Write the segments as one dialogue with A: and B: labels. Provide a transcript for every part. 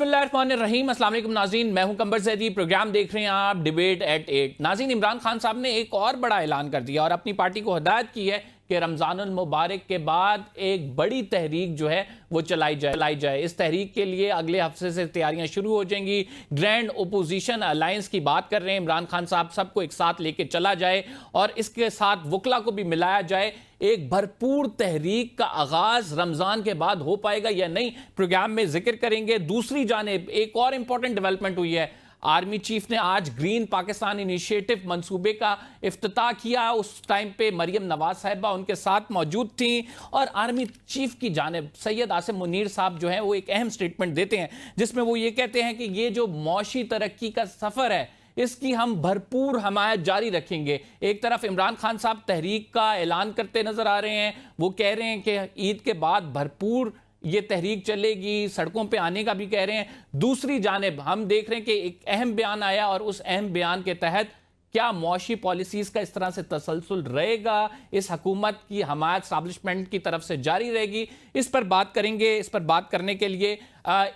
A: بسم اللہ الرحمن الرحیم۔ السلام علیکم ناظرین، میں ہوں قمر زیدی، پروگرام دیکھ رہے ہیں آپ ڈیبیٹ ایٹ 8۔ ناظرین، عمران خان صاحب نے ایک اور بڑا اعلان کر دیا اور اپنی پارٹی کو ہدایت کی ہے کہ رمضان المبارک کے بعد ایک بڑی تحریک جو ہے وہ چلائی جائے۔ اس تحریک کے لیے اگلے ہفتے سے تیاریاں شروع ہو جائیں گی۔ گرینڈ اپوزیشن الائنس کی بات کر رہے ہیں عمران خان صاحب، سب کو ایک ساتھ لے کے چلا جائے اور اس کے ساتھ وکلا کو بھی ملایا جائے۔ ایک بھرپور تحریک کا آغاز رمضان کے بعد ہو پائے گا یا نہیں، پروگرام میں ذکر کریں گے۔ دوسری جانب ایک اور امپورٹنٹ ڈیولپمنٹ ہوئی ہے، آرمی چیف نے آج گرین پاکستان انیشیٹو منصوبے کا افتتاح کیا۔ اس ٹائم پہ مریم نواز صاحبہ ان کے ساتھ موجود تھیں اور آرمی چیف کی جانب سید عاصم منیر صاحب جو ہیں وہ ایک اہم سٹیٹمنٹ دیتے ہیں جس میں وہ یہ کہتے ہیں کہ یہ جو معاشی ترقی کا سفر ہے اس کی ہم بھرپور حمایت جاری رکھیں گے۔ ایک طرف عمران خان صاحب تحریک کا اعلان کرتے نظر آ رہے ہیں، وہ کہہ رہے ہیں کہ عید کے بعد بھرپور یہ تحریک چلے گی، سڑکوں پہ آنے کا بھی کہہ رہے ہیں۔ دوسری جانب ہم دیکھ رہے ہیں کہ ایک اہم بیان آیا اور اس اہم بیان کے تحت کیا معاشی پالیسیز کا اس طرح سے تسلسل رہے گا، اس حکومت کی حمایت اسٹیبلشمنٹ کی طرف سے جاری رہے گی، اس پر بات کریں گے۔ اس پر بات کرنے کے لیے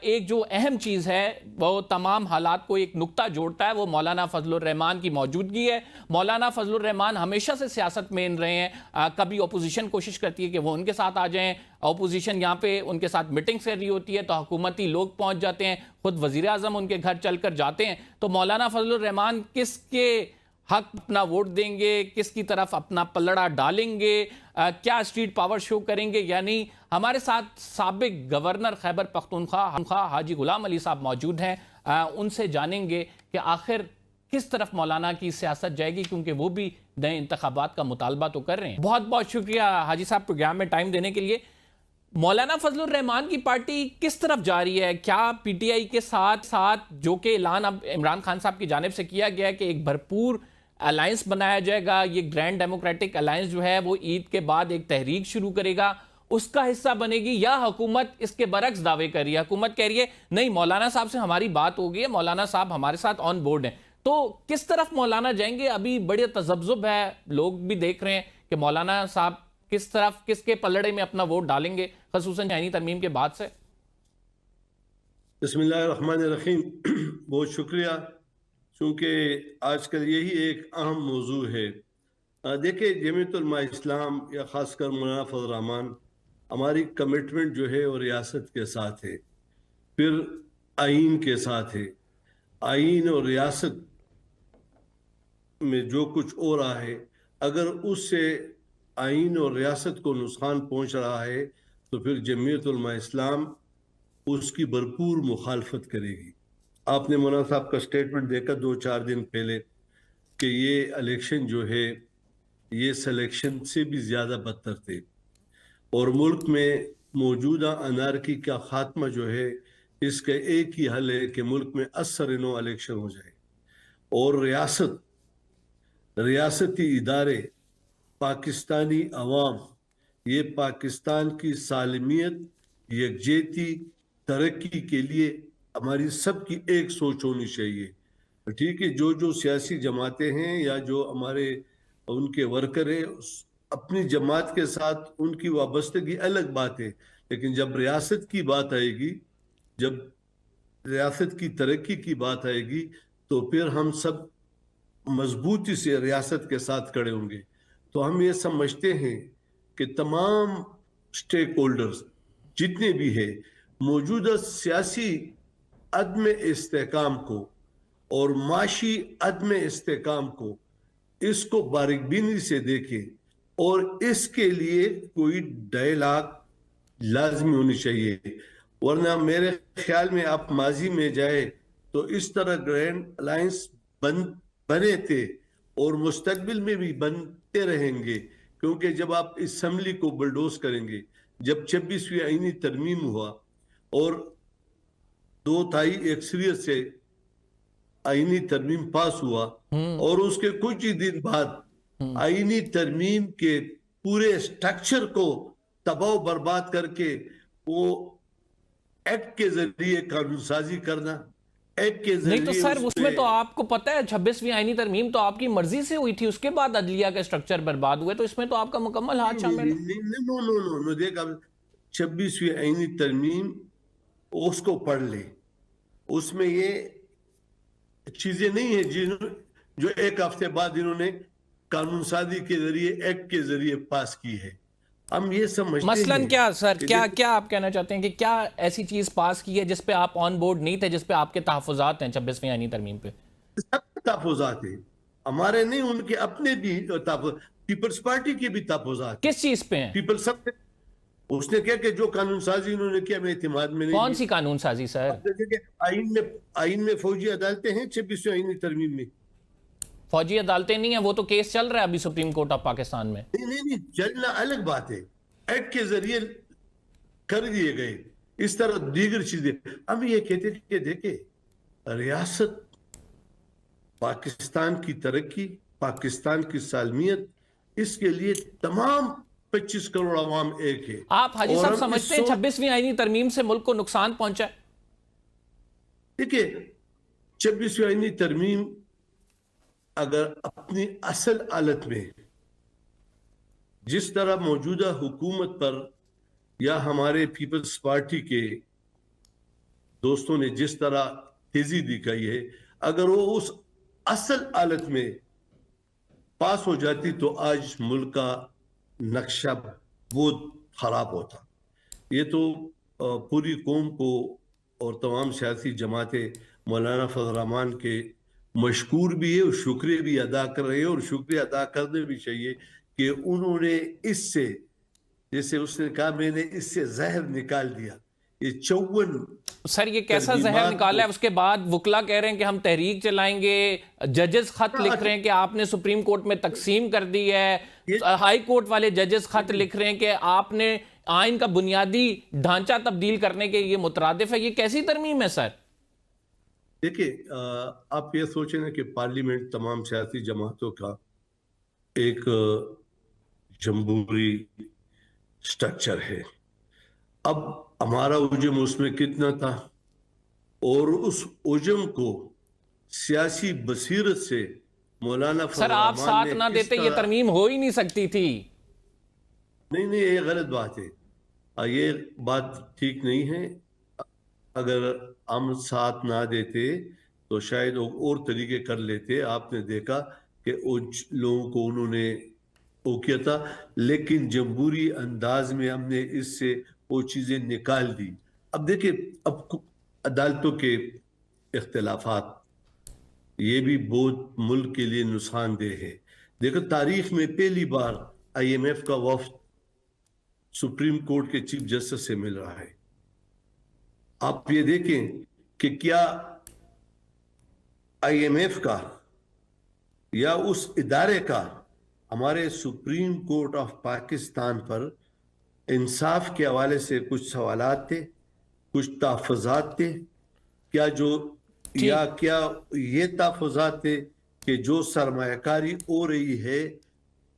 A: ایک جو اہم چیز ہے وہ تمام حالات کو ایک نقطہ جوڑتا ہے، وہ مولانا فضل الرحمان کی موجودگی ہے۔ مولانا فضل الرحمان ہمیشہ سے سیاست میں رہے ہیں، کبھی اپوزیشن کوشش کرتی ہے کہ وہ ان کے ساتھ آ جائیں، اپوزیشن یہاں پہ ان کے ساتھ میٹنگ کر رہی ہوتی ہے تو حکومتی لوگ پہنچ جاتے ہیں، خود وزیر اعظم ان کے گھر چل کر جاتے ہیں۔ تو مولانا فضل الرحمان کس کے حق اپنا ووٹ دیں گے، کس کی طرف اپنا پلڑا ڈالیں گے، کیا اسٹریٹ پاور شو کریں گے؟ یعنی ہمارے ساتھ سابق گورنر خیبر پختونخوا حاجی غلام علی صاحب موجود ہیں، ان سے جانیں گے کہ آخر کس طرف مولانا کی سیاست جائے گی، کیونکہ وہ بھی نئے انتخابات کا مطالبہ تو کر رہے ہیں۔ بہت بہت شکریہ حاجی صاحب پروگرام میں ٹائم دینے کے لیے۔ مولانا فضل الرحمان کی پارٹی کس طرف جا رہی ہے؟ کیا پی ٹی آئی کے ساتھ جو کہ اعلان اب عمران خان صاحب کی جانب سے کیا گیا ہے کہ ایک بھرپور الائنس بنایا جائے گا، یہ گرینڈ ڈیموکریٹک الائنس جو ہے وہ عید کے بعد ایک تحریک شروع کرے گا، اس کا حصہ بنے گی، یا حکومت اس کے برعکس دعوے کر رہی ہے؟ حکومت کہہ رہی ہے نہیں، مولانا صاحب سے ہماری بات ہو گئی ہے، مولانا صاحب ہمارے ساتھ آن بورڈ ہیں۔ تو کس طرف مولانا جائیں گے؟ ابھی بڑے تذبذب ہے، لوگ بھی دیکھ رہے ہیں کہ مولانا صاحب کس طرف، کس کے پلڑے میں اپنا ووٹ ڈالیں گے، خصوصاً آئینی ترمیم کے بعد سے۔
B: بسم اللہ الرحمن الرحیم۔ بہت شکریہ، چونکہ آج کل یہی ایک اہم موضوع ہے۔ دیکھیں، جمعیت علماء اسلام یا خاص کر مولانا فضل الرحمان، ہماری کمٹمنٹ جو ہے وہ ریاست کے ساتھ ہے، پھر آئین کے ساتھ ہے۔ آئین اور ریاست میں جو کچھ ہو رہا ہے، اگر اس سے آئین اور ریاست کو نقصان پہنچ رہا ہے تو پھر جمعیت علماء اسلام اس کی بھرپور مخالفت کرے گی۔ آپ نے مولانا صاحب کا سٹیٹمنٹ دیکھا 2-4 دن پہلے کہ یہ الیکشن جو ہے یہ سلیکشن سے بھی زیادہ بدتر تھے، اور ملک میں موجودہ انارکی کا خاتمہ جو ہے اس کا ایک ہی حل ہے کہ ملک میں اثر الیکشن ہو جائے، اور ریاستی ادارے، پاکستانی عوام، یہ پاکستان کی سالمیت، یکجہتی، ترقی کے لیے ہماری سب کی ایک سوچ ہونی چاہیے۔ ٹھیک ہے، جو سیاسی جماعتیں ہیں یا جو ہمارے ان کے ورکر ہیں، اپنی جماعت کے ساتھ ان کی وابستگی الگ بات ہے، لیکن جب ریاست کی بات آئے گی، جب ریاست کی ترقی کی بات آئے گی تو پھر ہم سب مضبوطی سے ریاست کے ساتھ کھڑے ہوں گے۔ تو ہم یہ سمجھتے ہیں کہ تمام سٹیک ہولڈرز جتنے بھی ہیں، موجودہ سیاسی عدم استحکام کو اور معاشی عدم استحکام کو، اس کو باریک بینی سے دیکھیں، اور اس کے لیے کوئی ڈائیلاگ لازمی ہونی چاہیے، ورنہ میرے خیال میں آپ ماضی میں جائے تو اس طرح گرینڈ الائنس بنے تھے اور مستقبل میں بھی بنتے رہیں گے، کیونکہ جب آپ اسمبلی کو بلڈوز کریں گے، جب 26ویں آئینی ترمیم ہوا اور 2/3 اکثریت سے آئینی ترمیم پاس ہوا، اور اس کے کچھ ہی دن بعد آئینی ترمیم کے پورے سٹرکچر کو تباہ و برباد کر کے وہ ایکٹ کے ذریعے قانون سازی کرنا، ایکٹ کے ذریعے
A: نہیں تو سر، اس میں تو آپ کو پتہ ہے 26ویں آئینی ترمیم تو آپ کی مرضی سے ہوئی تھی، اس کے بعد عدلیہ کا سٹرکچر برباد ہوئے، تو اس میں تو آپ کا مکمل ہاتھ شامل ہے۔
B: نو دیکھ، اب 26ویں آئینی ترمیم اس کو پڑھ لے، اس میں یہ چیزیں نہیں ہیں جو ایک ہفتے بعد انہوں نے قانون سازی کے ذریعے ایکٹ کے ذریعے پاس کی ہے. ہم یہ سمجھتے
A: مثلاً
B: ہیں
A: کیا سر
B: کہ
A: کیا آپ کہنا چاہتے ہیں کہ کیا ایسی چیز پاس کی ہے جس پہ آپ آن بورڈ نہیں تھے، جس پہ آپ کے تحفظات ہیں 26ویں آئینی ترمیم پہ؟
B: سب تحفظات ہیں ہمارے، نہیں ان کے اپنے بھی تحفظ، پیپلز پارٹی کے بھی تحفظات.
A: کس چیز پہ ہیں؟
B: پیپل سب اس نے کیا کہ جو قانون سازی انہوں نے کیا میں اعتماد میں نہیں
A: کون
B: لی.
A: سی قانون سازی سر؟
B: اب دیکھیں کہ آئین میں فوجی عدالتیں ہیں 26ویں آئینی ترمیم میں.
A: فوجی عدالتیں نہیں ہیں، وہ تو کیس چل رہا ہے ابھی سپریم کورٹ آف پاکستان میں.
B: نہیں چلنا الگ بات ہے، ایکٹ کے ذریعے کر دیے گئے. اس طرح دیگر چیزیں ہم یہ کہتے ہیں کہ دیکھیں ریاست پاکستان کی ترقی، پاکستان کی سالمیت، اس کے لیے تمام 25 کروڑ عوام ایک ہے.
A: آپ حاجی صاحب سمجھتے ہیں 26ویں آئینی ترمیم سے ملک کو نقصان پہنچا ہے؟
B: دیکھیں 26ویں آئینی ترمیم اگر اپنی اصل حالت میں جس طرح موجودہ حکومت پر یا ہمارے پیپلز پارٹی کے دوستوں نے جس طرح تیزی دکھائی ہے، اگر وہ اس اصل حالت میں پاس ہو جاتی تو آج ملک کا نقشہ بہت خراب ہوتا. یہ تو پوری قوم کو اور تمام سیاسی جماعتیں مولانا فضل الرحمان کے مشکور بھی ہے اور شکریہ بھی ادا کر رہے ہیں، اور شکریہ ادا کرنے بھی چاہیے کہ انہوں نے اس سے، جیسے اس نے کہا میں نے اس سے زہر نکال دیا. یہ 54
A: سر یہ کیسا زہر نکالا ہے؟ اس کے بعد وکلا کہہ رہے ہیں کہ ہم تحریک چلائیں گے، ججز خط لکھ رہے ہیں کہ آپ نے سپریم کورٹ میں تقسیم کر دی ہے، ہائی کورٹ والے ججز خط لکھ رہے ہیں کہ آپ نے آئین کا بنیادی ڈھانچہ تبدیل کرنے کے یہ مترادف ہے. یہ کیسی ترمیم ہے سر؟
B: دیکھیں آپ یہ سوچیں نا کہ پارلیمنٹ تمام سیاسی جماعتوں کا ایک جمہوری سٹرکچر ہے. اب ہمارا عجم اس میں کتنا تھا، اور اس عجم کو سیاسی بصیرت سے مولانا فضل
A: سر آپ
B: الرحمان
A: ساتھ
B: نے
A: نہ دیتے یہ ترمیم ہو ہی نہیں سکتی تھی.
B: نہیں یہ غلط بات ہے، یہ بات ٹھیک نہیں ہے. اگر ہم ساتھ نہ دیتے تو شاید اور طریقے کر لیتے. آپ نے دیکھا کہ ان لوگوں کو انہوں نے وہ کیا تھا، لیکن جمہوری انداز میں ہم نے اس سے وہ چیزیں نکال دی. اب دیکھیں اب عدالتوں کے اختلافات یہ بھی بہت ملک کے لیے نقصان دہ ہے. دیکھو تاریخ میں پہلی بار IMF کا وفد سپریم کورٹ کے چیف جسٹس سے مل رہا ہے. آپ یہ دیکھیں کہ کیا IMF کا یا اس ادارے کا ہمارے سپریم کورٹ آف پاکستان پر انصاف کے حوالے سے کچھ سوالات تھے، کچھ تحفظات تھے کیا، جو یا کیا یہ تحفظات تھے کہ جو سرمایہ کاری ہو رہی ہے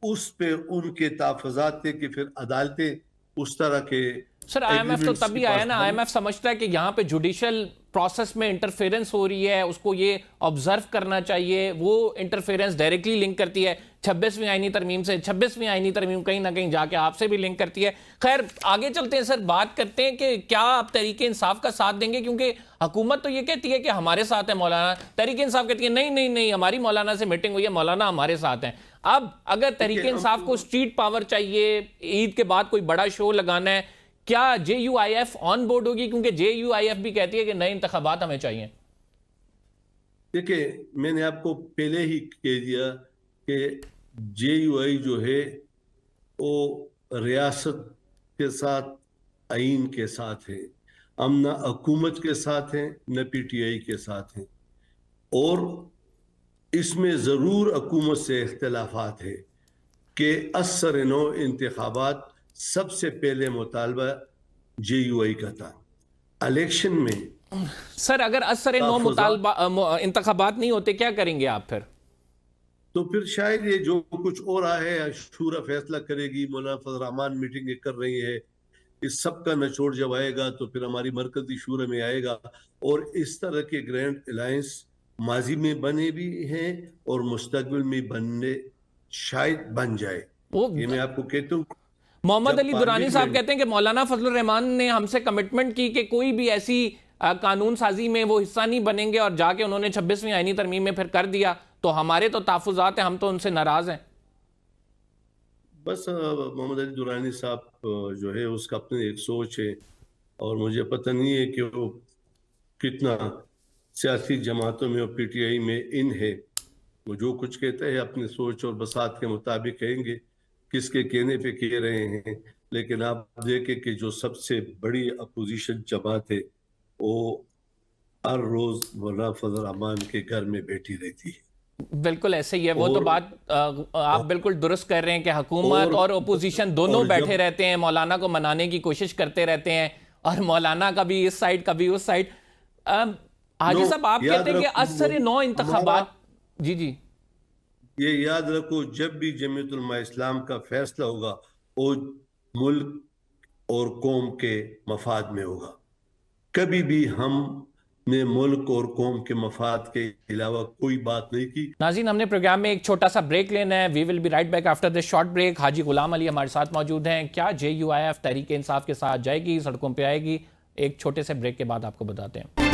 B: اس پہ ان کے تحفظات تھے کہ پھر عدالتیں اس طرح کے
A: سر IMF تو تبھی آیا نا، IMF سمجھتا ہے کہ یہاں پہ جوڈیشل پروسیس میں انٹرفیرنس ہو رہی ہے، اس کو یہ آبزرو کرنا چاہیے. وہ انٹرفیرنس ڈائریکٹلی لنک کرتی ہے 26ویں آئینی ترمیم سے. 26ویں آئینی ترمیم کہیں نہ کہیں جا کے آپ سے بھی لنک کرتی ہے. خیر آگے چلتے ہیں سر، بات کرتے ہیں کہ کیا آپ تحریک انصاف کا ساتھ دیں گے، کیونکہ حکومت تو یہ کہتی ہے کہ ہمارے ساتھ ہے مولانا، تحریک انصاف کہتی ہے نہیں ہماری مولانا سے میٹنگ ہوئی ہے، مولانا ہمارے ساتھ ہیں. اب اگر تحریک انصاف کو اسٹریٹ پاور چاہیے، عید کے بعد کوئی بڑا شو لگانا ہے، کیا JUIF آن بورڈ ہوگی؟ کیونکہ JUIF بھی کہتی ہے کہ نئے انتخابات ہمیں چاہیے.
B: دیکھیں میں نے آپ کو پہلے ہی کہہ دیا کہ JUI جو ہے وہ ریاست کے ساتھ، آئین کے ساتھ ہے. ہم نہ حکومت کے ساتھ ہیں نہ PTI کے ساتھ ہیں، اور اس میں ضرور حکومت سے اختلافات ہے کہ اثر نو انتخابات سب سے پہلے مطالبہ JUI کا تھا. الیکشن میں
A: سر اگر اثر نو مطالبہ انتخابات نہیں ہوتے کیا کریں گے آپ پھر؟
B: تو پھر شاید یہ جو کچھ ہو رہا ہے شورا فیصلہ کرے گی، مولانا فضل الرحمان میٹنگیں کر رہی ہے، اس سب کا نچوڑ جب آئے گا تو پھر ہماری مرکزی شورا میں آئے گا. اور اس طرح کے گرینڈ الائنس ماضی میں بنے بھی ہیں اور مستقبل میں بننے شاید بن جائے. یہ میں آپ کو کہتا ہوں.
A: محمد علی درانی صاحب کہتے ہیں کہ مولانا فضل الرحمان نے ہم سے کمٹمنٹ کی کہ کوئی بھی ایسی قانون سازی میں وہ حصہ نہیں بنیں گے اور جا کے انہوں نے 26ویں آئینی ترمیم میں پھر کر دیا تو ہمارے تو تحفظات ہیں, ہم تو ان سے ناراض ہیں.
B: بس محمد علی درانی صاحب جو ہے اس کا اپنی ایک سوچ ہے, اور مجھے پتہ نہیں ہے کہ وہ کتنا سیاسی جماعتوں میں اور پی ٹی آئی میں ان ہے. وہ جو کچھ کہتے ہیں اپنی سوچ اور بساط کے مطابق کہیں گے, کس کے کہنے پہ کہہ رہے ہیں. لیکن آپ دیکھیں کہ جو سب سے بڑی اپوزیشن جماعت ہے وہ ہر روز مولانا فضل الرحمان کے گھر میں بیٹھی رہتی ہے.
A: بالکل ایسے ہی ہے. وہ تو بات آپ بالکل درست کر رہے ہیں کہ حکومت اور اپوزیشن دونوں بیٹھے رہتے ہیں, مولانا کو منانے کی کوشش کرتے رہتے ہیں, اور مولانا کبھی اس سائیڈ کبھی اس سائیڈ. حاجی صاحب آپ کہتے ہیں کہ اثر 9 انتخابات, جی جی
B: یہ یاد رکھو, جب بھی جمعیت علماء اسلام کا فیصلہ ہوگا وہ ملک اور قوم کے مفاد میں ہوگا. کبھی بھی ہم نے ملک اور قوم کے مفاد کے علاوہ کوئی بات نہیں کی.
A: ناظرین, ہم نے پروگرام میں ایک چھوٹا سا بریک لینا ہے. We will be right back after this short break. Haji Ghulam علی ہمارے ساتھ موجود ہیں. کیا جے you I F Tehreek Insaf کے ساتھ جائے گی, سڑکوں پہ آئے گی؟ ایک چھوٹے سے بریک کے بعد آپ کو بتاتے ہیں.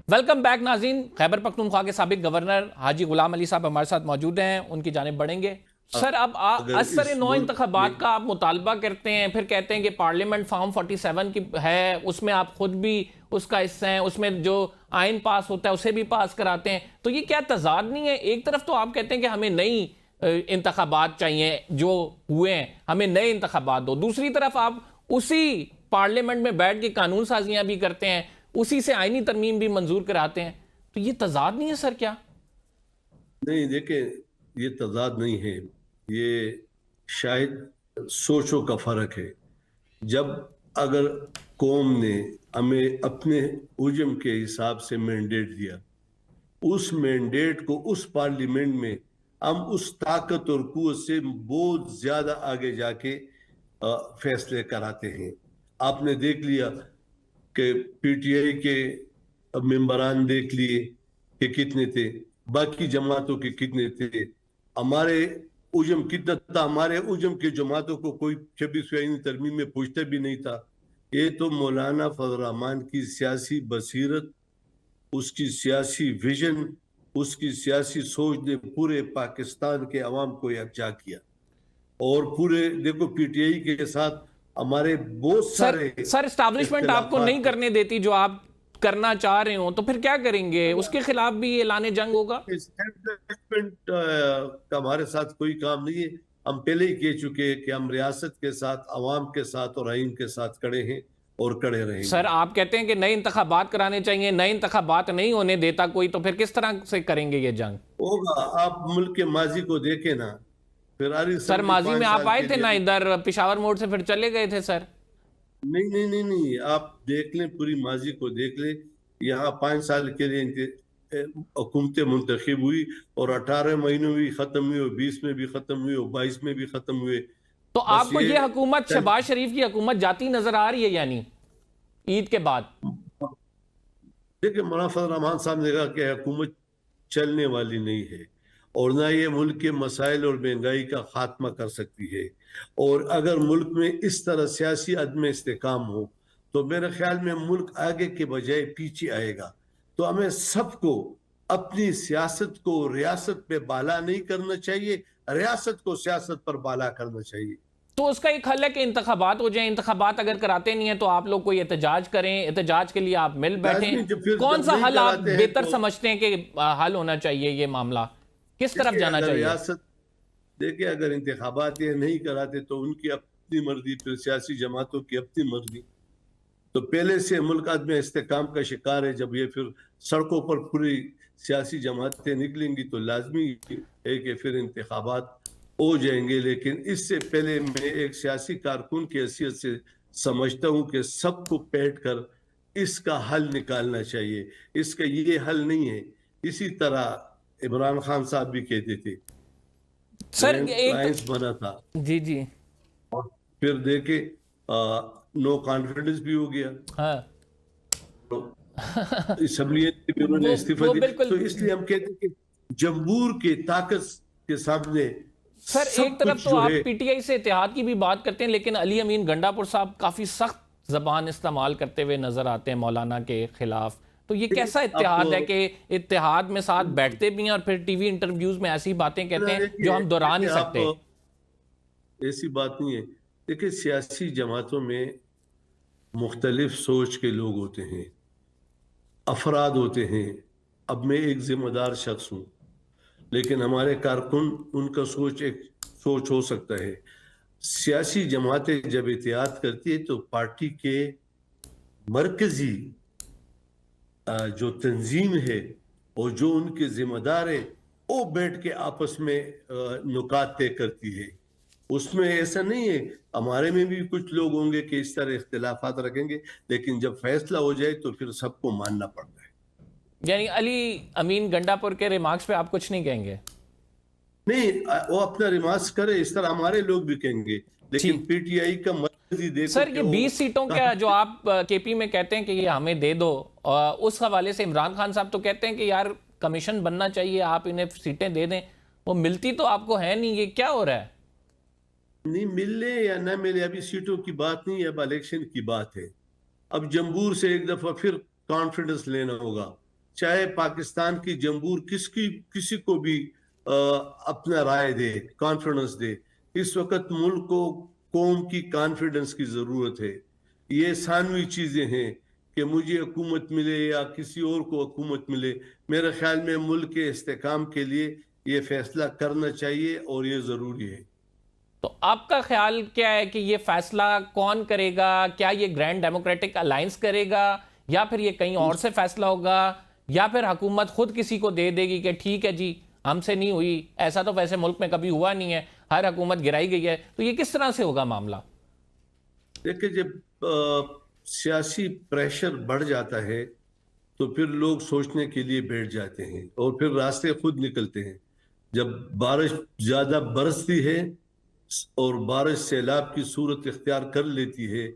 A: ویلکم بیک ناظرین. خیبر پختونخوا کے سابق گورنر حاجی غلام علی صاحب ہمارے ساتھ موجود ہیں, ان کی جانب بڑھیں گے. سر, اب اثر 9 انتخابات کا آپ مطالبہ کرتے ہیں, پھر کہتے ہیں کہ پارلیمنٹ فارم 47 کی ہے, اس میں آپ خود بھی اس کا حصہ ہیں, اس میں جو آئین پاس ہوتا ہے اسے بھی پاس کراتے ہیں, تو یہ کیا تضاد نہیں ہے؟ ایک طرف تو آپ کہتے ہیں کہ ہمیں نئی انتخابات چاہیے, جو ہوئے ہیں ہمیں نئے انتخابات دو, دوسری طرف آپ اسی پارلیمنٹ میں بیٹھ کے قانون سازیاں بھی کرتے ہیں, اسی سے آئینی ترمیم بھی منظور کراتے ہیں, تو یہ تضاد نہیں ہے سر کیا؟
B: نہیں, دیکھیں یہ تضاد نہیں ہے, یہ شاید سوچوں کا فرق ہے. جب اگر قوم نے ہمیں اپنے حجم کے حساب سے مینڈیٹ دیا, اس مینڈیٹ کو اس پارلیمنٹ میں ہم اس طاقت اور قوت سے بہت زیادہ آگے جا کے فیصلے کراتے ہیں. آپ نے دیکھ لیا کہ پی ٹی آئی کے ممبران دیکھ لیے کہ کتنے تھے, باقی جماعتوں کے کتنے تھے, ہمارے عجم کتنا تھا. ہمارے عجم کے جماعتوں کو کوئی 26ویں آئینی ترمیم میں پوچھتا بھی نہیں تھا. یہ تو مولانا فضل الرحمان کی سیاسی بصیرت, اس کی سیاسی ویژن, اس کی سیاسی سوچ نے پورے پاکستان کے عوام کو یکجا کیا. اور پورے دیکھو پی ٹی آئی کے ساتھ ہمارے بہت سارے
A: سر اسٹیبلشمنٹ آپ کو نہیں کرنے دیتی جو آپ کرنا چاہ رہے ہوں, تو پھر کیا کریں گے؟ اس کے خلاف بھی اعلان جنگ ہوگا؟
B: اسٹیبلشمنٹ کا ہمارے ساتھ کوئی کام نہیں ہے. ہم پہلے ہی کہہ چکے ہیں کہ ہم ریاست کے ساتھ, عوام کے ساتھ اور آئین کے ساتھ کھڑے ہیں اور کھڑے رہیں گے.
A: سر آپ کہتے ہیں کہ نئے انتخابات کرانے چاہیے, نئے انتخابات نہیں ہونے دیتا کوئی, تو پھر کس طرح سے کریں گے یہ جنگ؟
B: ہوگا. آپ ملک کے ماضی کو دیکھیں نا.
A: سر ماضی میں آپ آئے تھے نا ادھر, پشاور موڑ سے پھر چلے گئے تھے سر.
B: نہیں, آپ دیکھ لیں, پوری ماضی کو دیکھ لیں. یہاں 5 سال کے لیے حکومتیں منتخب ہوئی اور 18 مہینوں بھی ختم ہوئی, اور 20 میں بھی ختم ہوئی, اور 22 میں بھی ختم ہوئے.
A: تو آپ کو یہ حکومت شہباز شریف کی حکومت جاتی نظر آ رہی ہے یعنی عید کے بعد؟
B: دیکھیں, مولانا فضل الرحمان صاحب نے کہا کہ حکومت چلنے والی نہیں ہے, اور نہ یہ ملک کے مسائل اور مہنگائی کا خاتمہ کر سکتی ہے. اور اگر ملک میں اس طرح سیاسی عدم استحکام ہو تو میرے خیال میں ملک آگے کے بجائے پیچھے آئے گا. تو ہمیں سب کو اپنی سیاست کو ریاست پہ بالا نہیں کرنا چاہیے, ریاست کو سیاست پر بالا کرنا چاہیے.
A: تو اس کا ایک حل ہے کہ انتخابات ہو جائیں. انتخابات اگر کراتے نہیں ہیں تو آپ لوگ کوئی احتجاج کریں, احتجاج کے لیے آپ مل بیٹھیں. کون سا حل آپ بہتر سمجھتے ہیں کہ حل ہونا چاہیے یہ معاملہ, کس طرف جانا چاہیے؟
B: ریاست دیکھیں, اگر انتخابات یہ نہیں کراتے تو ان کی اپنی مرضی, پھر سیاسی جماعتوں کی اپنی مرضی. تو پہلے سے ملک میں استحکام کا شکار ہے. جب یہ پھر سڑکوں پر پوری سیاسی جماعتیں نکلیں گی تو لازمی ہے کہ پھر انتخابات ہو جائیں گے. لیکن اس سے پہلے میں ایک سیاسی کارکن کی حیثیت سے سمجھتا ہوں کہ سب کو بیٹھ کر اس کا حل نکالنا چاہیے. اس کا یہ حل نہیں ہے. اسی طرح عمران خان صاحب بھی کہتے تھے,
A: سر
B: الائنس بنا تھا,
A: جی
B: اور پھر دیکھیں نو کانفیڈنس بھی ہو گیا, اسمبلیت بھی انہوں نے استعفیٰ دیا. تو اس لیے ہم کہتے ہیں کہ جمہور کی طاقت کے سامنے
A: سر ایک طرف تو آپ پی ٹی آئی سے اتحاد کی بھی بات کرتے ہیں, لیکن علی امین گنڈا پور صاحب کافی سخت زبان استعمال کرتے ہوئے نظر آتے ہیں مولانا کے خلاف. تو یہ کیسا
B: اب
A: اتحاد ہے کہ اتحاد میں ساتھ بیٹھتے بھی ہیں اور پھر ٹی وی انٹرویوز میں ایسی باتیں کہتے ہیں جو ہم دہرا نہیں سکتے؟
B: ایسی بات نہیں ہے. دیکھیں سیاسی جماعتوں میں مختلف سوچ کے لوگ ہوتے ہیں, افراد ہوتے ہیں. اب میں ایک ذمہ دار شخص ہوں, لیکن ہمارے کارکن ان کا سوچ ایک سوچ ہو سکتا ہے. سیاسی جماعتیں جب اتحاد کرتی ہے تو پارٹی کے مرکزی جو تنظیم ہے اور جو ان کے ذمہ دار ہے وہ بیٹھ کے آپس میں نکات طے کرتی ہے. اس میں ایسا نہیں ہے, ہمارے میں بھی کچھ لوگ ہوں گے کہ اس طرح اختلافات رکھیں گے, لیکن جب فیصلہ ہو جائے تو پھر سب کو ماننا پڑتا ہے.
A: یعنی علی امین گنڈا پور کے ریمارکس پہ آپ کچھ نہیں کہیں گے؟
B: نہیں, وہ اپنا ریمارکس کرے, اس طرح ہمارے لوگ بھی کہیں گے, لیکن پی ٹی آئی کا مرکزی دیکھو.
A: سر یہ 20 سیٹوں کا جو آپ کے پی میں کہتے ہیں کہ یہ ہمیں دے دو, اس حوالے سے عمران خان صاحب تو کہتے ہیں کہ یار کمیشن بننا چاہیے, آپ انہیں سیٹیں دے دیں. وہ ملتی تو آپ کو ہے نہیں, یہ کیا ہو رہا ہے؟
B: نہیں ملے یا نہ ملے ابھی سیٹوں کی بات نہیں ہے, اب الیکشن کی بات ہے. اب جمہور سے ایک دفعہ پھر کانفیڈنس لینا ہوگا, چاہے پاکستان کی جمہور کسی کو بھی اپنا رائے دے, کانفیڈنس دے. اس وقت ملک کو قوم کی کانفیڈنس کی ضرورت ہے. یہ ثانوی چیزیں ہیں کہ مجھے حکومت ملے یا کسی اور کو حکومت ملے. میرے خیال میں ملک کے استحکام کے لیے یہ فیصلہ کرنا چاہیے اور یہ ضروری ہے.
A: تو آپ کا خیال کیا ہے کہ یہ فیصلہ کون کرے گا؟ کیا یہ گرینڈ ڈیموکریٹک الائنس کرے گا, یا پھر یہ کہیں اور سے فیصلہ ہوگا, یا پھر حکومت خود کسی کو دے دے گی کہ ٹھیک ہے جی ہم سے نہیں ہوئی؟ ایسا تو ویسے ملک میں کبھی ہوا نہیں ہے, ہر حکومت گرائی گئی ہے. تو یہ کس طرح سے ہوگا معاملہ؟
B: دیکھیں جب سیاسی پریشر بڑھ جاتا ہے تو پھر لوگ سوچنے کے لیے بیٹھ جاتے ہیں اور پھر راستے خود نکلتے ہیں. جب بارش زیادہ برستی ہے اور بارش سیلاب کی صورت اختیار کر لیتی ہے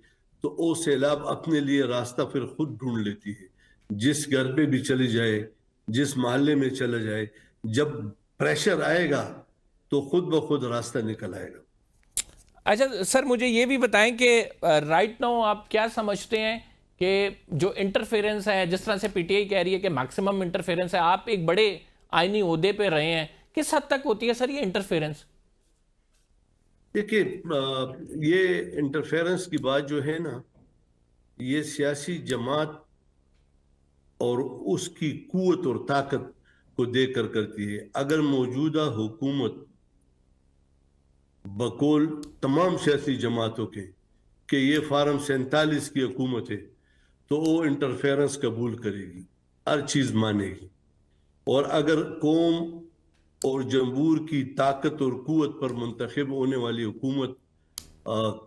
B: تو وہ سیلاب اپنے لیے راستہ پھر خود ڈھونڈ لیتی ہے. جس گھر پہ بھی چلی جائے, جس محلے میں چلا جائے, جب پریشر آئے گا تو خود بخود راستہ نکل آئے گا.
A: اچھا سر مجھے یہ بھی بتائیں کہ رائٹ ناؤ آپ کیا سمجھتے ہیں کہ جو انٹرفیرنس ہے, جس طرح سے پی ٹی آئی کہہ رہی ہے کہ میکسیمم انٹرفیرنس ہے, آپ ایک بڑے آئینی عہدے پہ رہے ہیں, کس حد تک ہوتی ہے سر یہ انٹرفیرنس؟
B: دیکھیں یہ انٹرفیرنس کی بات جو ہے نا, یہ سیاسی جماعت اور اس کی قوت اور طاقت کو دیکھ کر کرتی ہے. اگر موجودہ حکومت بقول تمام سیاسی جماعتوں کے کہ یہ فارم 47 کی حکومت ہے تو وہ انٹرفیرنس قبول کرے گی, ہر چیز مانے گی. اور اگر قوم اور جمہور کی طاقت اور قوت پر منتخب ہونے والی حکومت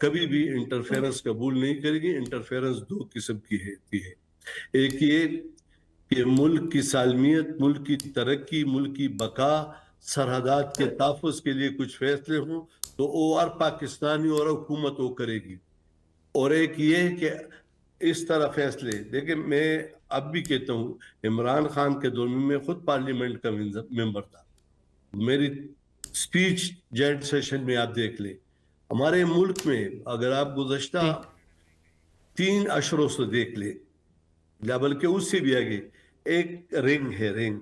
B: کبھی بھی انٹرفیرنس قبول نہیں کرے گی. انٹرفیرنس دو قسم کی ہوتی ہے, ایک یہ کہ ملک کی سالمیت, ملک کی ترقی, ملک کی بقا, سرحدات کے تحفظ کے لیے کچھ فیصلے ہوں تو وہ ہر پاکستانی اور حکومت وہ کرے گی. اور ایک یہ کہ اس طرح فیصلے, دیکھیں میں اب بھی کہتا ہوں, عمران خان کے دور میں خود پارلیمنٹ کا ممبر تھا. میری سپیچ جوائنٹ سیشن میں آپ دیکھ لیں. ہمارے ملک میں اگر آپ گزشتہ 3 اشروں سے دیکھ لیں, بلکہ اس سے بھی آگے, ایک رنگ ہے, رنگ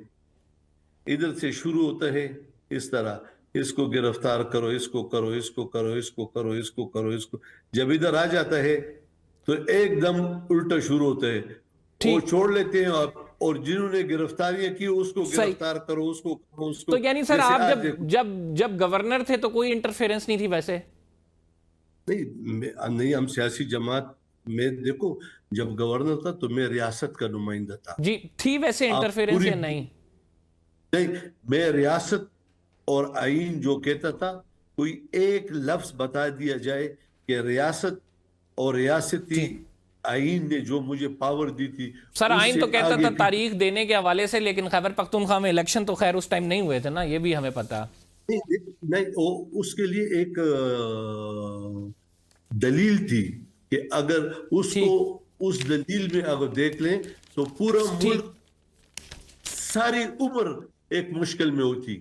B: ادھر سے شروع ہوتا ہے اس طرح, اس کو گرفتار کرو, اس کو کرو, اس کو کرو, اس کو کرو, اس کو کرو, اس کو. جب ادھر آ جاتا ہے تو ایک دم الٹا شروع ہوتا ہے, وہ چھوڑ لیتے ہیں اور جنہوں نے گرفتاریاں کی اس کو گرفتار کرو, اس کو کرو, اس کو.
A: تو یعنی سر آپ جب گورنر تھے تو کوئی انٹرفیرنس نہیں تھی ویسے؟
B: نہیں, ہم سیاسی جماعت میں دیکھو جب گورنر تھا تو میں ریاست کا نمائندہ تھا.
A: جی تھی ویسے انٹرفیرنس یا نہیں؟
B: نہیں, میں ریاست اور آئین جو کہتا تھا, کوئی ایک لفظ بتا دیا جائے کہ ریاست اور ریاستی آئین نے جو مجھے پاور دی تھی.
A: سر آئین تو کہتا تھا تاریخ دینے کے حوالے سے, لیکن خیبر پختونخوا میں الیکشن تو خیر اس ٹائم نہیں ہوئے تھے نا, یہ بھی ہمیں پتا.
B: نہیں, اس کے لیے ایک دلیل تھی کہ اگر اس کو اس دلیل میں اگر دیکھ لیں تو پورا ملک ساری عمر ایک مشکل میں ہوتی.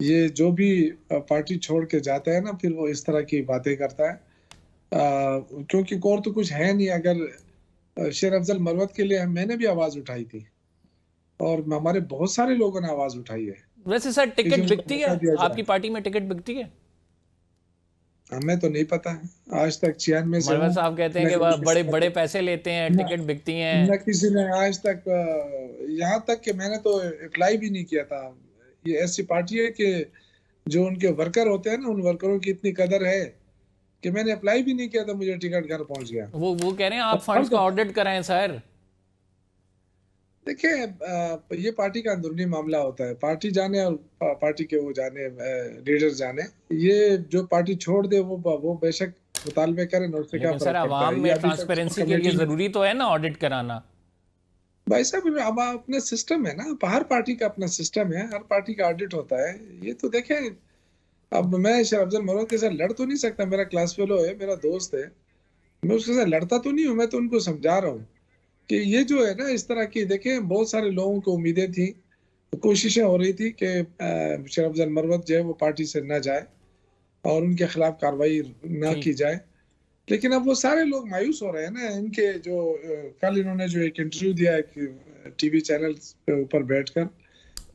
C: یہ جو بھی پارٹی چھوڑ کے جاتا ہے نا پھر وہ اس طرح کی باتیں کرتا ہے، کیونکہ اور تو کچھ ہے نہیں. اگر شیر افضل مروت کے لیے میں نے بھی آواز اٹھائی تھی اور ہمارے بہت سارے لوگوں نے آواز اٹھائی ہے.
A: ویسے سر
C: کہ
A: ٹکٹ
C: ان کو
A: بکتی ہے
C: موقع دیا
A: آپ کی
C: جائے.
A: پارٹی میں؟ ٹکٹ بکتی ہے؟
C: ہمیں تو نہیں پتا ہے، آج تک 96 سے
A: مروت
C: ہوں،
A: صاحب کہتے ہیں
C: نہ
A: کہ
C: کبھی
A: بڑے
C: کسی
A: بڑے
C: نے
A: پیسے لیتے ہیں،
C: نہ
A: ٹکٹ بکتی ہیں.
C: نہ کسی نے آج تک یہاں تک کہ میں نے تو اپلائی بھی نہیں کیا تھا. یہ ایسی پارٹی ہے کہ جو ان کے ورکر ہوتے ہیں نا، ان ورکروں کی اتنی قدر ہے کہ میں نے اپلائی بھی نہیں کیا تھا، مجھے ٹکٹ گھر پہنچ گیا.
A: وہ کہہ رہے ہیں
C: اور
A: آپ فنڈز
C: فرد
A: کا آڈٹ کرائیں سر.
C: دیکھیں یہ پارٹی کا اندرونی معاملہ ہوتا ہے، پارٹی جانے اور پارٹی کے وہ جانے، لیڈر جانے. یہ جو پارٹی چھوڑ دے وہ بے شک مطالبے کریں، اور اس سے کیا
A: لیکن سر
C: فرق پڑتا ہے.
A: عوام
C: یہ
A: میں
C: ابھی تک اس کو
A: ٹرانسپیرنسی کے لیے
C: کمیٹی نے،
A: ضروری تو ہے نا آڈٹ کرانا.
C: بھائی صاحب اب اپنے سسٹم ہے نا، ہر پارٹی کا اپنا سسٹم ہے، ہر پارٹی کا آڈٹ ہوتا ہے. یہ تو دیکھیں، اب میں شیر افضل مروت کے ساتھ لڑ تو نہیں سکتا، میرا کلاس فیلو ہے، میرا دوست ہے، میں اس کے ساتھ لڑتا تو نہیں ہوں. میں تو ان کو سمجھا رہا ہوں کہ یہ جو ہے نا اس طرح کی، دیکھیں بہت سارے لوگوں کو امیدیں تھیں، کوششیں ہو رہی تھی کہ شیر افضل مروت جو ہے وہ پارٹی سے نہ جائے اور ان کے خلاف کارروائی نہ
A: ٹھیک.
C: کی جائے. لیکن اب وہ سارے لوگ مایوس ہو رہے ہیں نا. ان کے جو کل انہوں نے جو ایک انٹرویو دیا ہے ٹی وی چینل پہ اوپر بیٹھ کر،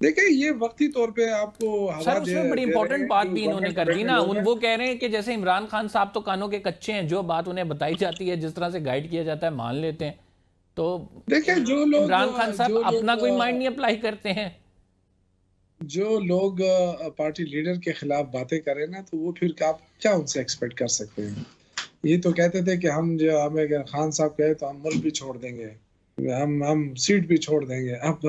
C: دیکھیں یہ وقتی طور پہ آپ کو
A: سر
C: ہوا
A: اس
C: دے
A: میں بڑی
C: رہے
A: امپورٹنٹ
C: ہیں
A: بات
C: جو
A: بھی انہوں نے
C: گورنمنٹ
A: کر
C: میں
A: دی
C: بیٹھے
A: نا.
C: لوگ ہیں.
A: وہ کہہ رہے ہیں کہ جیسے عمران خان صاحب تو کانوں کے کچے ہیں، جو بات انہیں بتائی جاتی ہے، جس طرح سے گائیڈ کیا جاتا ہے مان لیتے ہیں. تو
C: دیکھیں
A: عمران خان صاحب اپنا کوئی مائنڈ نہیں اپلائی کرتے ہیں.
C: جو لوگ پارٹی لیڈر کے خلاف باتیں کریں نا، تو وہ پھر آپ کیا ان سے ایکسپیکٹ کر سکتے ہیں. یہ تو کہتے تھے کہ ہمیں اگر خان صاحب کہے تو ہم ملک بھی چھوڑ دیں گے، ہم سیٹ بھی چھوڑ دیں گے. اب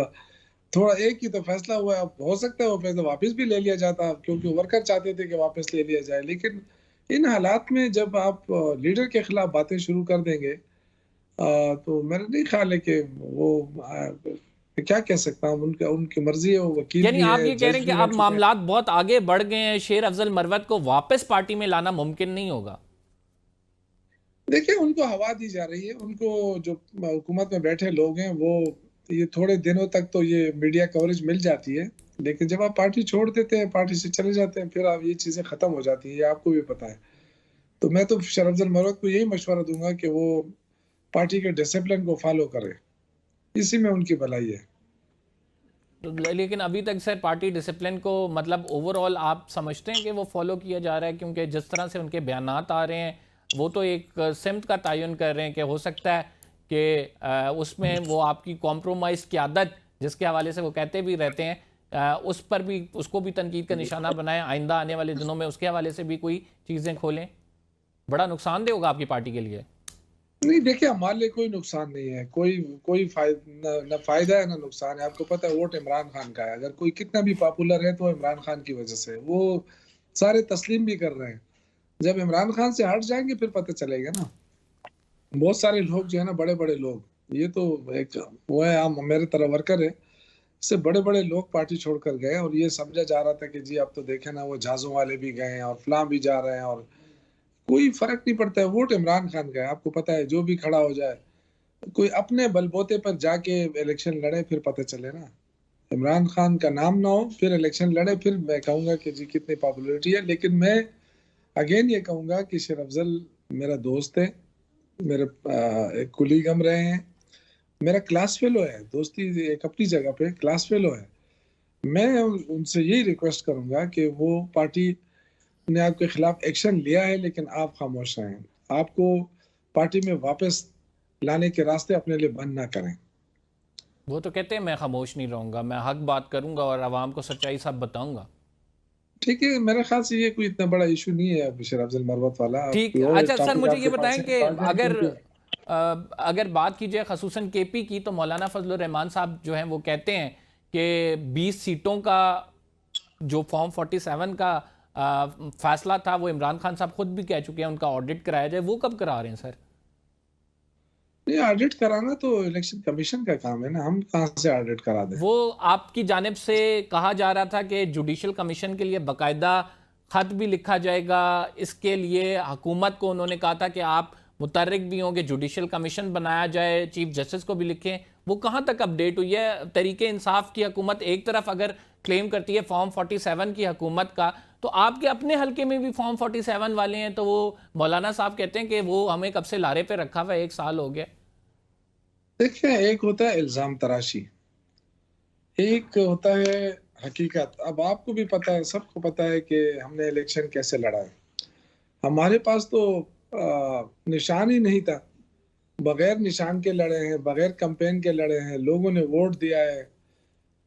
C: تھوڑا ایک ہی تو فیصلہ ہوا ہے، اب ہو سکتا ہے وہ فیصلہ واپس بھی لے لیا جاتا، کیونکہ ورکر چاہتے تھے کہ واپس لے لیا جائے. لیکن ان حالات میں جب آپ لیڈر کے خلاف باتیں شروع کر دیں گے تو میرا نہیں خیال ہے کہ وہ کیا کہہ سکتا ہوں. ان کی مرضی ہے، وہ وکیل
A: یعنی
C: بھی
A: آپ
C: ہے،
A: یہ کہہ رہے
C: جج
A: ہیں کہ
C: بھی رہ
A: اب
C: چکے ہیں.
A: معاملات بہت آگے بڑھ گئے ہیں، شیر افضل مروت کو واپس پارٹی میں لانا ممکن نہیں ہوگا؟
C: دیکھیں ان کو ہوا دی جا رہی ہے، ان کو جو حکومت میں بیٹھے لوگ ہیں وہ یہ تھوڑے دنوں تک تو یہ میڈیا کوریج مل جاتی ہے، لیکن جب آپ پارٹی چھوڑ دیتے ہیں، پارٹی سے چلے جاتے ہیں، پھر آپ یہ چیزیں ختم ہو جاتی ہیں. یہ آپ کو بھی پتا ہے. تو میں تو شیر افضل مروت کو یہی مشورہ دوں گا کہ وہ پارٹی کے ڈسپلن کو فالو کرے، اسی میں ان کی بھلائی ہے.
A: لیکن ابھی تک سر پارٹی ڈسپلن کو مطلب اوورآل آپ سمجھتے ہیں کہ وہ فالو کیا جا رہا ہے؟ کیونکہ جس طرح سے ان کے بیانات آ رہے ہیں وہ تو ایک سمت کا تعین کر رہے ہیں کہ ہو سکتا ہے کہ اس میں وہ آپ کی کمپرومائز کی عادت جس کے حوالے سے وہ کہتے بھی رہتے ہیں اس پر بھی، اس کو بھی تنقید کا نشانہ بنائیں، آئندہ آنے والے دنوں میں اس کے حوالے سے بھی کوئی چیزیں کھولیں. بڑا نقصان دہ ہوگا آپ کی پارٹی کے لیے.
C: نہیں دیکھیں ہمارے لیے کوئی نقصان نہیں ہے، کوئی نہ فائدہ ہے نہ نقصان ہے. آپ کو پتہ ہے ووٹ عمران خان کا ہے، اگر کوئی کتنا بھی پاپولر ہے تو عمران خان کی وجہ سے، وہ سارے تسلیم بھی کر رہے ہیں. جب عمران خان سے ہٹ جائیں گے پھر پتہ چلے گا نا. بہت سارے لوگ جو ہے نا، بڑے بڑے لوگ، یہ تو ایک وہ ہے، میرے طرح ورکر ہے، اس سے بڑے بڑے لوگ پارٹی چھوڑ کر گئے اور یہ سمجھا جا رہا تھا کہ جی اب تو دیکھیں نا وہ جہازوں والے بھی گئے ہیں اور فلاں بھی جا رہے ہیں، اور کوئی فرق نہیں پڑتا ہے. ووٹ عمران خان کا ہے، آپ کو پتہ ہے، جو بھی کھڑا ہو جائے، کوئی اپنے بل بوتے پر جا کے الیکشن لڑے پھر پتہ چلے نا. عمران خان کا نام نہ ہو پھر الیکشن لڑے، پھر میں کہوں گا کہ جی کتنی پاپولیرٹی ہے. لیکن میں اگین یہ کہوں گا کہ شیر افضل میرا دوست ہے، میرے ایک کولیگ ہم رہے ہیں، میرا کلاس فیلو ہے، دوستی ایک اپنی جگہ پہ کلاس فیلو ہے. میں ان سے یہی ریکویسٹ کروں گا کہ وہ پارٹی نے آپ کے خلاف ایکشن لیا ہے لیکن آپ خاموش رہیں، آپ کو پارٹی میں واپس لانے کے راستے اپنے لیے بند نہ کریں.
A: وہ تو کہتے ہیں میں خاموش نہیں رہوں گا، میں حق بات کروں گا اور عوام کو سچائی سب بتاؤں گا.
C: ٹھیک ہے، میرے خیال سے یہ کوئی اتنا بڑا ایشو نہیں ہے شیر افضل مروت والا. آپ
A: ٹھیک.
C: کوئی اور
A: اچھا سر
C: ٹاپک
A: مجھے
C: آپ
A: یہ
C: کے پاس
A: بتائیں
C: ہے
A: کہ
C: نکال دیں کیونکہ
A: اگر بات کی جائے خصوصاً کے پی کی، تو مولانا فضل الرحمان صاحب جو ہیں وہ کہتے ہیں کہ 20 سیٹوں کا جو فارم 47 کا فیصلہ تھا وہ عمران خان صاحب خود بھی کہہ چکے ہیں ان کا آڈٹ کرایا جائے. وہ کب کرا رہے ہیں سر؟
C: نہیں، آڈٹ کرانا تو الیکشن کمیشن کا کام ہے نا، ہم کہاں سے آڈٹ کرا دیں.
A: وہ آپ کی جانب سے کہا جا رہا تھا کہ جوڈیشل کمیشن کے لیے باقاعدہ خط بھی لکھا جائے گا. اس کے لیے حکومت کو انہوں نے کہا تھا کہ آپ متحرک بھی ہوں کہ جوڈیشل کمیشن بنایا جائے، چیف جسٹس کو بھی لکھیں. وہ کہاں تک اپڈیٹ ہوئی ہے؟ تحریک انصاف کی حکومت ایک طرف اگر کلیم کرتی ہے فارم 47 کی حکومت کا، تو آپ کے اپنے حلقے میں بھی فارم 47 والے ہیں، تو وہ مولانا صاحب کہتے ہیں کہ وہ ہمیں کب سے لارے پہ رکھا ہوا ہے، 1 سال ہو گیا۔
C: دیکھیں، ایک ہوتا ہے الزام تراشی، ایک ہوتا ہے حقیقت۔ اب آپ کو بھی پتا ہے، سب کو پتا ہے کہ ہم نے الیکشن کیسے لڑا ہے۔ ہمارے پاس تو نشان ہی نہیں تھا، بغیر نشان کے لڑے ہیں، بغیر کمپین کے لڑے ہیں، لوگوں نے ووٹ دیا ہے۔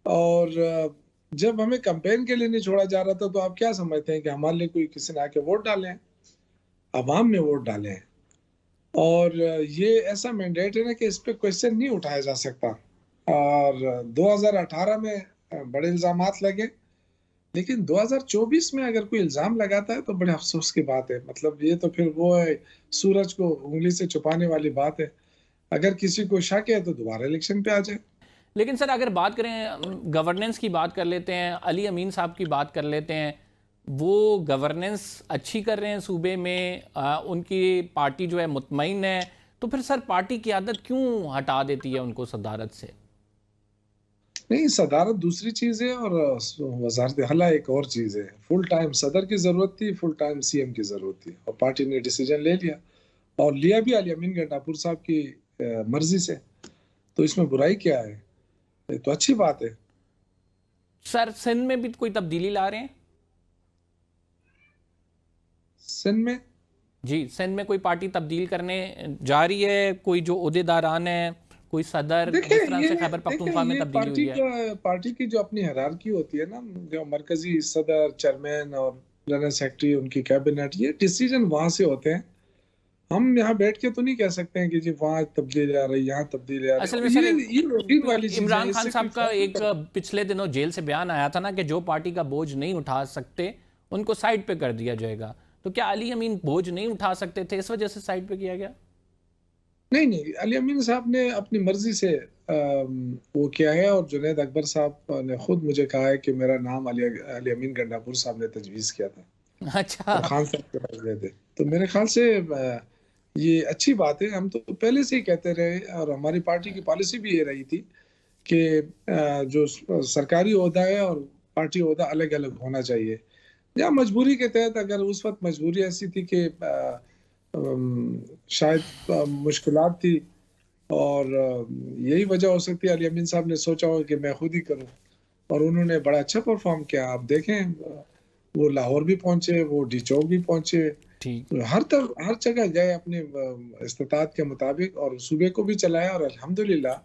C: اور جب ہمیں کمپین کے لیے نہیں چھوڑا جا رہا تھا تو آپ کیا سمجھتے ہیں کہ ہمارے لیے کوئی کسی نے آ کے ووٹ ڈالے ہیں؟ عوام نے ووٹ ڈالے ہیں، اور یہ ایسا مینڈیٹ ہے نا کہ اس پہ کویسچن نہیں اٹھایا جا سکتا۔ اور 2018 میں بڑے الزامات لگے، لیکن 2024 میں اگر کوئی الزام لگاتا ہے تو بڑے افسوس کی بات ہے۔ مطلب یہ تو پھر وہ ہے سورج کو انگلی سے چھپانے والی بات ہے۔ اگر کسی کو شک ہے تو دوبارہ الیکشن پہ آ جائے۔
A: لیکن سر اگر بات کریں، گورننس کی بات کر لیتے ہیں، علی امین صاحب کی بات کر لیتے ہیں، وہ گورننس اچھی کر رہے ہیں صوبے میں، ان کی پارٹی جو ہے مطمئن ہے، تو پھر سر پارٹی کی عادت کیوں ہٹا دیتی ہے ان کو صدارت سے؟
C: نہیں، صدارت دوسری چیز ہے اور وزارت اعلیٰ ایک اور چیز ہے۔ فل ٹائم صدر کی ضرورت تھی، فل ٹائم سی ایم کی ضرورت تھی، اور پارٹی نے ڈیسیجن لے لیا، اور لیا بھی علی امین گنڈاپور صاحب کی مرضی سے۔ تو اس میں برائی کیا ہے؟ یہ تو اچھی بات ہے۔
A: سر سندھ میں بھی کوئی تبدیلی لا رہے ہیں؟
C: سندھ میں
A: جی، سندھ میں کوئی پارٹی تبدیل کرنے جا رہی ہے؟ کوئی جو عہدیداران ہیں، کوئی صدر، جس طرح سے خیبر پختونخوا میں تبدیلی ہوئی ہے؟
C: پارٹی کی جو اپنی ہیرارکی ہوتی ہے نا، جو مرکزی صدر، چیئرمین اور جنرل سیکرٹری، ان کی کیبنٹ، یہ ڈیسیجن وہاں سے ہوتے ہیں۔ ہم یہاں بیٹھ کے تو نہیں کہہ سکتے ہیں کہ جی وہاں تبدیلی آ رہی، یہاں تبدیلی آ رہی۔
A: اصل میں سر
C: یہ روٹین والی چیز ہے۔
A: عمران خان صاحب کا ایک پچھلے دنوں جیل سے بیان آیا تھا نا کہ جو پارٹی کا بوجھ نہیں اٹھا سکتے ان کو سائڈ پہ کر دیا جائے گا، تو کیا علی امین بوجھ نہیں اٹھا سکتے تھے، اس وجہ سے سائڈ پہ کیا گیا؟
C: نہیں، علی امین صاحب نے اپنی مرضی سے وہ کیا ہے، اور جنید اکبر صاحب نے خود مجھے کہا ہے کہ میرا نام علی امین گنڈاپور صاحب نے تجویز کیا تھا،
A: اچھا،
C: خان صاحب کے پاس گئے تھے۔ تو میرے خیال سے یہ اچھی بات ہے۔ ہم تو پہلے سے ہی کہتے رہے، اور ہماری پارٹی کی پالیسی بھی یہ رہی تھی کہ جو سرکاری عہدہ ہے اور پارٹی عہدہ الگ الگ ہونا چاہیے۔ یا مجبوری کے تحت، اگر اس وقت مجبوری ایسی تھی کہ شاید مشکلات تھی، اور یہی وجہ ہو سکتی ہے، علی امین صاحب نے سوچا ہو کہ میں خود ہی کروں، اور انہوں نے بڑا اچھا پرفارم کیا۔ آپ دیکھیں، وہ لاہور بھی پہنچے، وہ ڈی چوک بھی پہنچے، ہر جگہ گئے اپنے استطاعت کے مطابق، اور صوبے کو بھی چلایا۔ اور الحمدللہ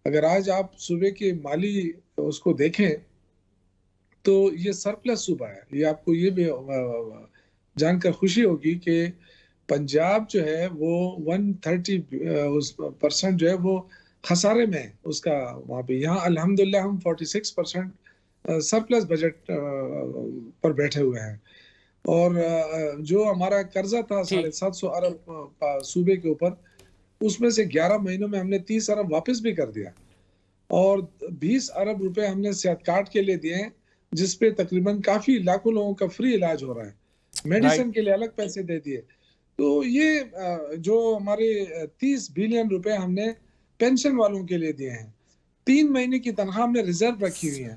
C: اگر آج آپ صوبے کی مالی اس کو دیکھیں تو یہ سرپلس صوبہ ہے۔ یہ آپ کو یہ بھی جان کر خوشی ہوگی کہ پنجاب جو ہے وہ 130% جو ہے وہ خسارے میں ہے اس کا وہاں پہ۔ یہاں الحمدللہ ہم 46% سرپلس بجٹ پر بیٹھے ہوئے ہیں، اور جو ہمارا قرضہ تھا 750 ارب صوبے کے اوپر، اس میں سے 11 مہینوں میں ہم نے 30 ارب واپس بھی کر دیا، اور 20 ارب روپے ہم نے صحت کارڈ کے لیے دیے ہیں، جس پہ تقریباً کافی لاکھوں لوگوں کا فری علاج ہو رہا ہے۔ میڈیسن کے لیے الگ پیسے دے دیے۔ تو یہ جو ہمارے 30 بلین روپے ہم نے پینشن والوں کے لیے دیے ہیں، 3 مہینے کی تنخواہ ہم نے ریزرو رکھی ہوئی ہے۔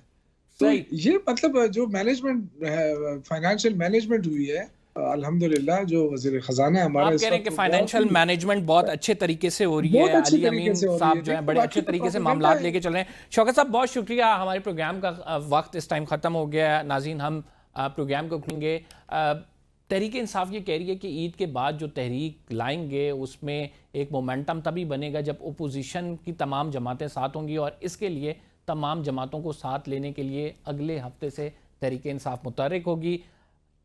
C: تو یہ مطلب جو مینجمنٹ ہے، فائنینشیل مینجمنٹ ہوئی ہے، الحمدللہ جو وزیر خزانہ ہمارا،
A: آپ کہہ رہے ہیں کہ فائنینشیل مینجمنٹ بہت اچھے طریقے سے ہو رہی ہے، علی امین صاحب جو ہیں بڑے اچھے طریقے سے معاملات لے کے چل رہے ہیں۔ شوکت صاحب بہت شکریہ، ہمارے پروگرام کا وقت اس ٹائم ختم ہو گیا ہے۔ ناظرین، ہم پروگرام کو کھلیں گے۔ تحریک انصاف یہ کہہ رہی ہے کہ عید کے بعد جو تحریک لائیں گے اس میں ایک مومنٹم تبھی بنے گا جب اپوزیشن کی تمام جماعتیں ساتھ ہوں گی، اور اس کے لیے تمام جماعتوں کو ساتھ لینے کے لیے اگلے ہفتے سے تحریک انصاف متحرک ہوگی۔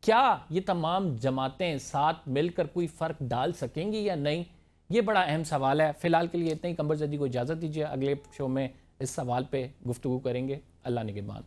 A: کیا یہ تمام جماعتیں ساتھ مل کر کوئی فرق ڈال سکیں گی یا نہیں، یہ بڑا اہم سوال ہے۔ فی الحال کے لیے اتنا ہی۔ قمر زیدی کو اجازت دیجیے، اگلے شو میں اس سوال پہ گفتگو کریں گے۔ اللہ نگہبان۔